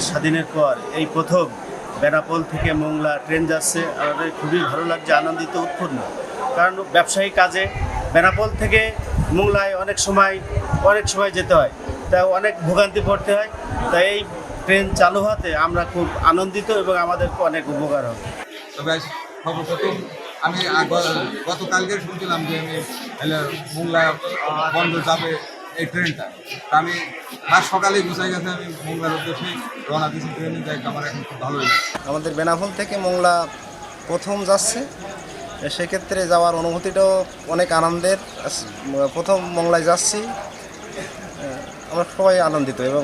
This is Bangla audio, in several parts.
বাংলাদেশ স্বাধীনের পর এই প্রথম বেনাপোল থেকে মোংলা ট্রেন যাচ্ছে। আমাদের খুবই ভালো লাগছে, আনন্দিত, উৎফুল্ল। কারণ ব্যবসায়িক কাজে বেনাপোল থেকে মোংলায় অনেক সময় যেতে হয়, তাই অনেক ভোগান্তি পড়তে হয়। তাই এই ট্রেন চালু হওয়াতে আমরা খুব আনন্দিত এবং আমাদের অনেক উপকার হবে। তবে সর্বপ্রথম আমি গতকালকে শুনছিলাম যে মোংলা বন্ধ যাবে এই ট্রেনটা। আমি আজ সকালেই গুছাই গেছে, আমি মোংলার উদ্দেশ্যে রওনা দিয়েছি ট্রেনে যাই। আমার এখন খুব ভালোই লাগে। আমাদের বেনাপোল থেকে মোংলা প্রথম যাচ্ছে, সেক্ষেত্রে যাওয়ার অনুভূতিটাও অনেক আনন্দের। প্রথম মোংলায় যাচ্ছি, আমরা সবাই আনন্দিত এবং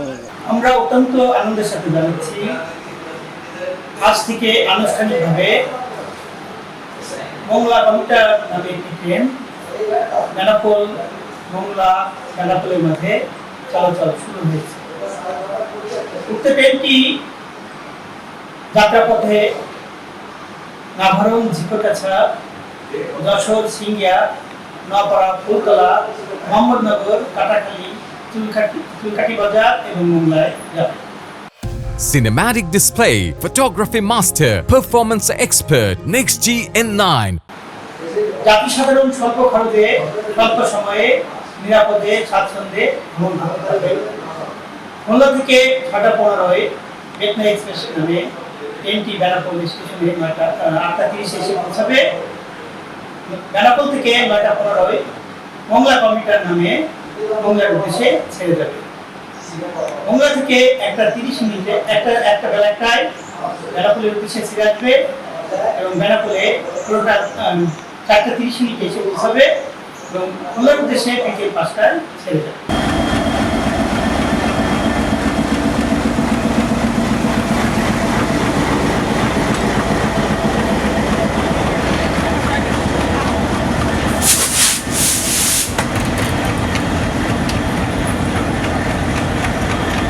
আমরা অত্যন্ত আনন্দের সাথে জানাচ্ছি আজ থেকে আনুষ্ঠানিকভাবে মোংলা কমিটার নামে একটি ট্রেন বেনাপোল মোংলা বেনাপোলের মধ্যে চলাচল শুরু হয়েছে। উক্ত ট্রেনটি যাত্রাপথে নাভারং, ঝিকরগাছা, যশোর, সিঙ্গিয়া, নওপাড়া, ফুলতলা, মোহাম্মদনগর, কাটাখালী, চুলকাটি বাজার এবং মোংলায় যাবে। Cinematic display, photography master, performance expert, Next G N9. জাতি সাধারণ স্বল্প খরচে স্বল্প সময়ে নিরাপদে স্বাচ্ছন্দ্যে ভ্রমণ করতে পারবে। মোংলা থেকে 6:15 মেঘনা এক্সপ্রেস নামে ট্রেনটি বেনাপোল স্টেশনে 8:30 এসে পৌঁছাবে। বেনাপোল থেকে 9:15 মোংলা কমিটার নামে মোংলার উদ্দেশ্যে ছেড়ে যাবে। মোংলা থেকে 1:30 একটা বেলা 1টায় বেনাপোলের উদ্দেশ্যে ছেড়ে আসবে এবং বেনাপোলে 4:30 এসে পৌঁছাবে এবং মোংলার উদ্দেশ্যে বিকেল 5টায় ছেড়ে যাবে।